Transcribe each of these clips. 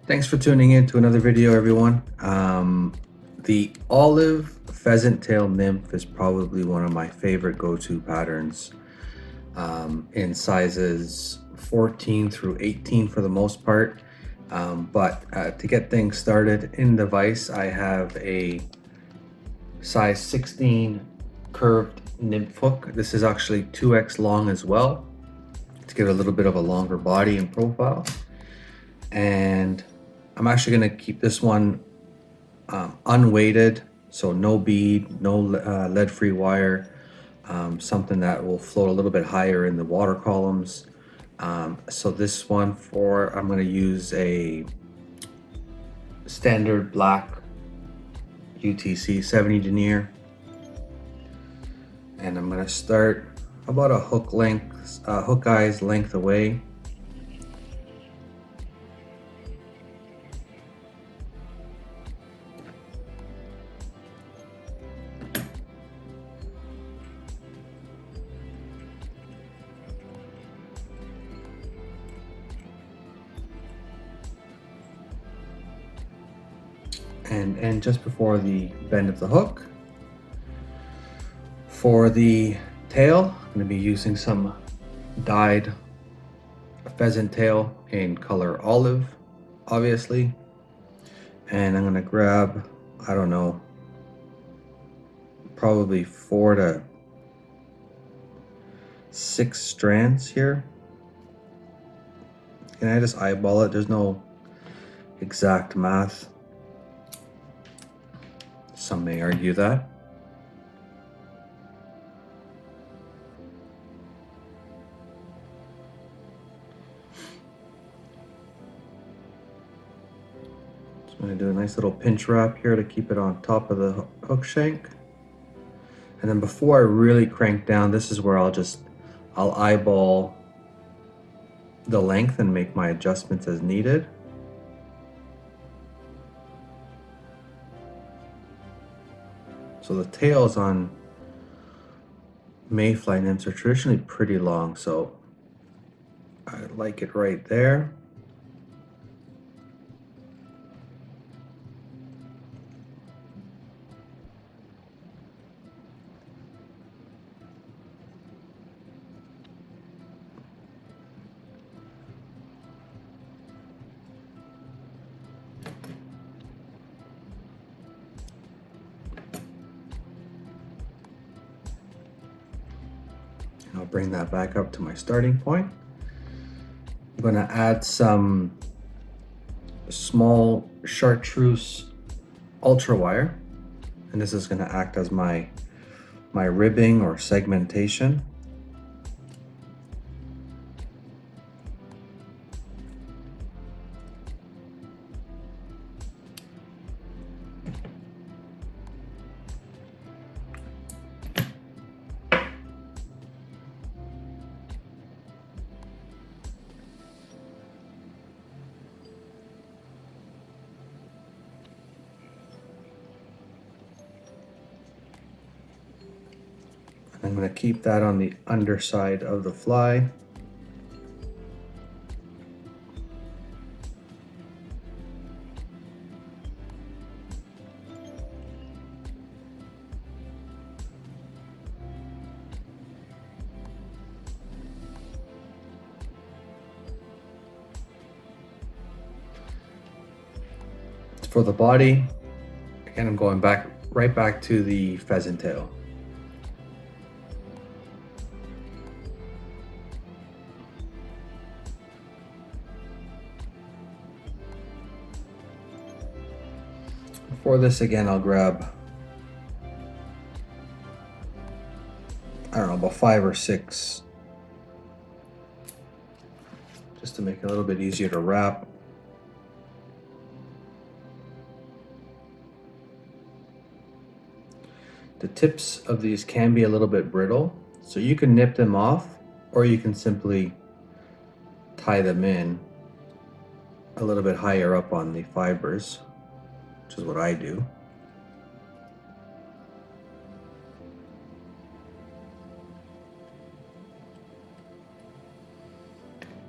Thanks for tuning in to another video, everyone. The olive pheasant tail nymph is probably one of my favorite go-to patterns in sizes 14 through 18 for the most part. But to get things started in the vise, I have a size 16 curved nymph hook. This is actually 2x long as well to get a little bit of a longer body and profile. And I'm actually going to keep this one unweighted, so no bead, no lead-free wire, something that will float a little bit higher in the water columns. So this one I'm going to use a standard black UTC 70 denier, and I'm going to start about a hook eye's length away. And end just before the bend of the hook. For the tail, I'm going to be using some dyed pheasant tail in color olive, obviously. And I'm going to grab, I don't know, probably 4 to 6 strands here. Can I just eyeball it? There's no exact math. Some may argue that. So I'm going to do a nice little pinch wrap here to keep it on top of the hook shank. And then before I really crank down, this is where I'll eyeball the length and make my adjustments as needed. So the tails on mayfly nymphs are traditionally pretty long, so I like it right there. I'll bring that back up to my starting point. I'm going to add some small chartreuse ultra wire, and this is going to act as my ribbing or segmentation. I'm going to keep that on the underside of the fly. For the body, again, I'm going right back to the pheasant tail. For this, again, I'll grab, I don't know, about 5 or 6, just to make it a little bit easier to wrap. The tips of these can be a little bit brittle, so you can nip them off, or you can simply tie them in a little bit higher up on the fibers, which is what I do.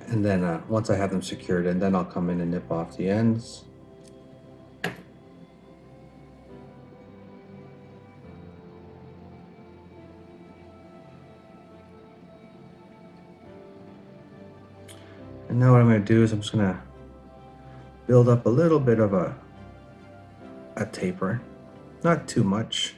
And then once I have them secured, and then I'll come in and nip off the ends. And now what I'm going to do is I'm just going to build up a little bit of a taper, not too much.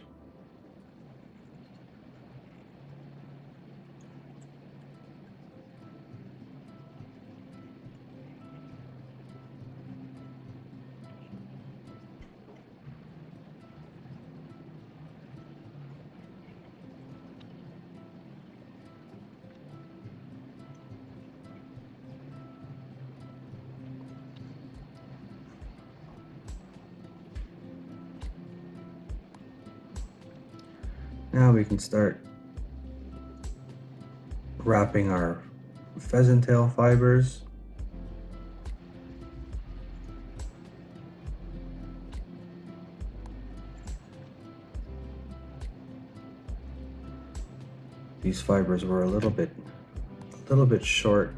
Now we can start wrapping our pheasant tail fibers. These fibers were a little bit short.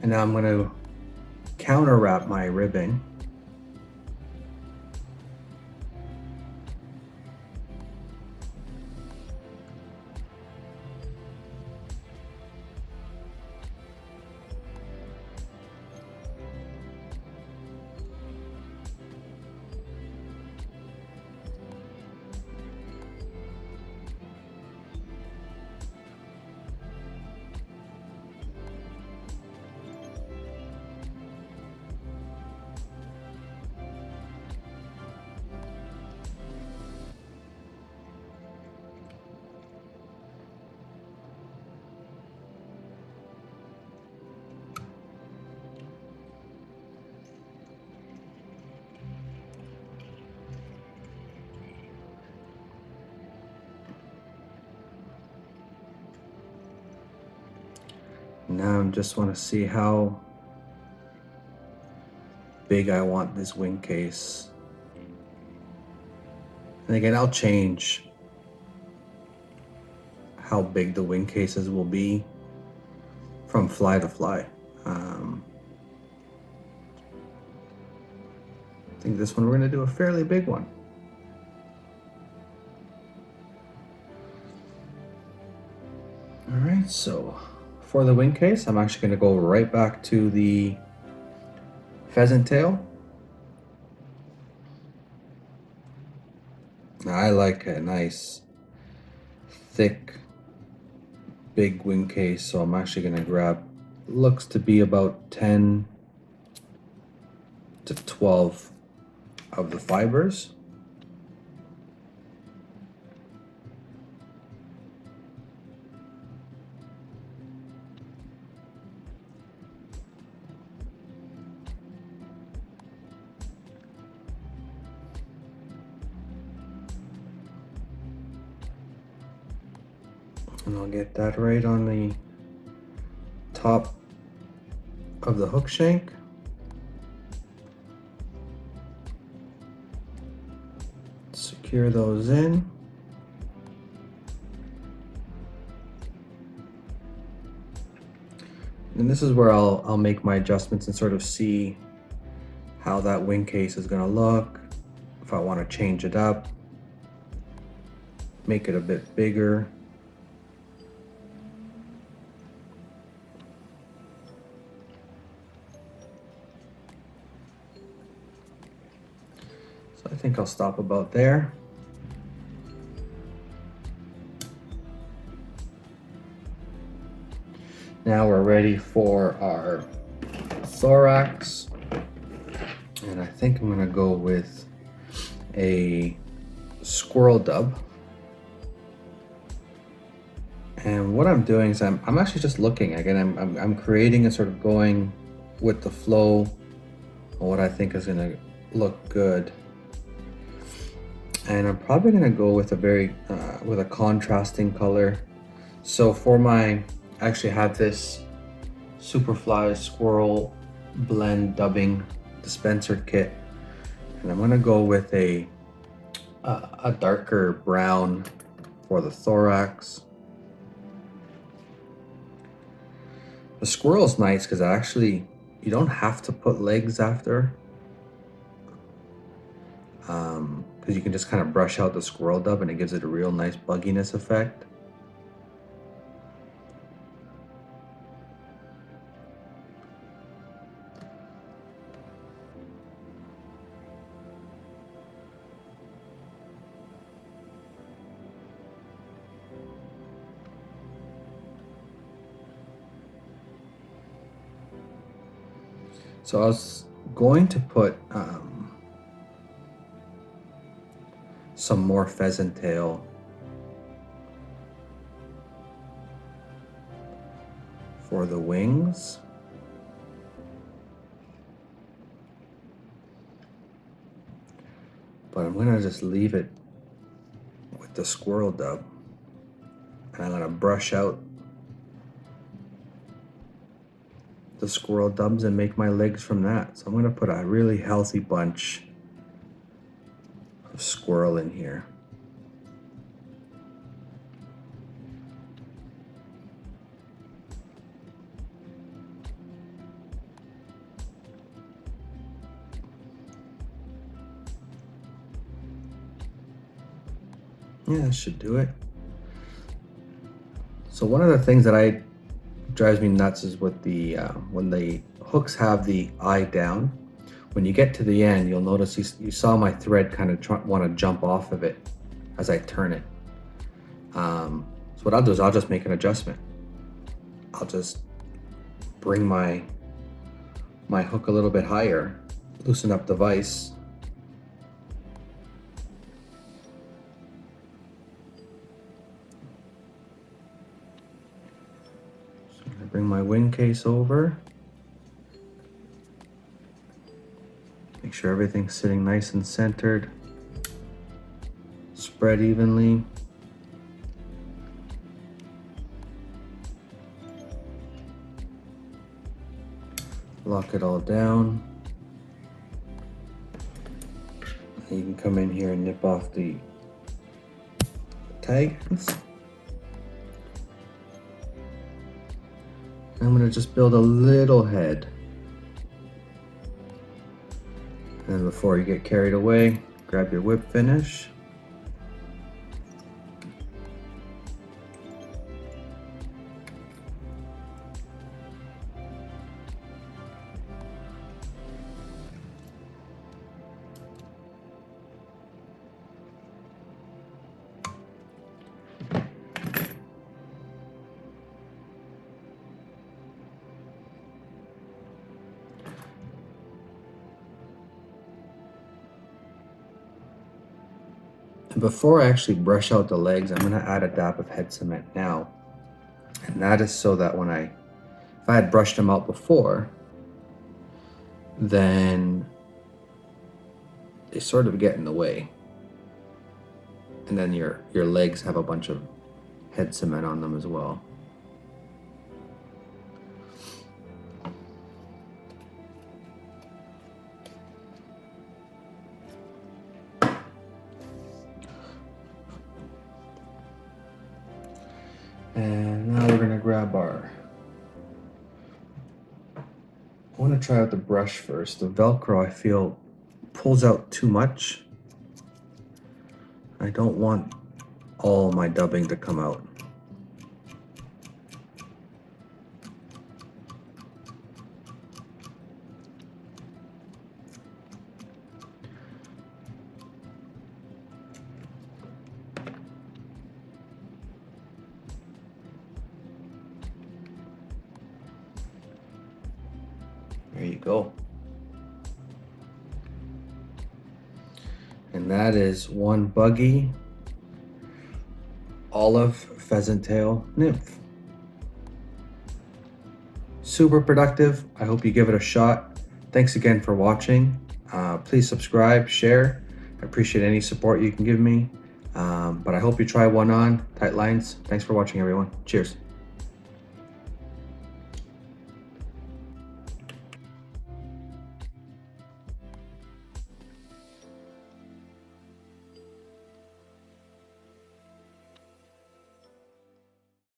And now I'm going to counter wrap my ribbing. Now I just want to see how big I want this wing case. And again, I'll change how big the wing cases will be from fly to fly. I think this one we're going to do a fairly big one. All right, so for the wing case, I'm actually going to go right back to the pheasant tail. I like a nice, thick, big wing case, so I'm actually going to grab, looks to be about 10 to 12 of the fibers. And I'll get that right on the top of the hook shank. Secure those in. And this is where I'll make my adjustments and sort of see how that wing case is going to look. If I want to change it up, make it a bit bigger. So I think I'll stop about there. Now we're ready for our thorax. And I think I'm going to go with a squirrel dub. And what I'm doing is I'm actually just looking again. I'm creating and sort of going with the flow of what I think is gonna look good. And I'm probably gonna go with a very with a contrasting color. So for I actually have this Superfly Squirrel blend dubbing dispenser kit, and I'm gonna go with a darker brown for the thorax. The squirrel's nice because actually you don't have to put legs after, because you can just kind of brush out the squirrel dub and it gives it a real nice bugginess effect. So I was going to put some more pheasant tail for the wings. But I'm gonna just leave it with the squirrel dub. And I'm gonna brush out the squirrel dubs and make my legs from that. So I'm gonna put a really healthy bunch of squirrel in here. Yeah, that should do it. So one of the things that drives me nuts is with the when the hooks have the eye down. When you get to the end, you'll notice you saw my thread kind of want to jump off of it as I turn it. So what I'll do is I'll just make an adjustment. I'll just bring my hook a little bit higher, loosen up the vise. So I'm gonna bring my wing case over. Make sure everything's sitting nice and centered. Spread evenly. Lock it all down. And you can come in here and nip off the tags. I'm gonna just build a little head. And before you get carried away, grab your whip finish. And before I actually brush out the legs, I'm gonna add a dab of head cement now. And that is so that if I had brushed them out before, then they sort of get in the way. And then your legs have a bunch of head cement on them as well. And now we're gonna grab I wanna try out the brush first. The Velcro, I feel, pulls out too much. I don't want all my dubbing to come out. There you go. And that is one buggy olive pheasant tail nymph. Super productive. I hope you give it a shot. Thanks again for watching. Please subscribe, share. I appreciate any support you can give me. But I hope you try one on. Tight lines. Thanks for watching, everyone. Cheers.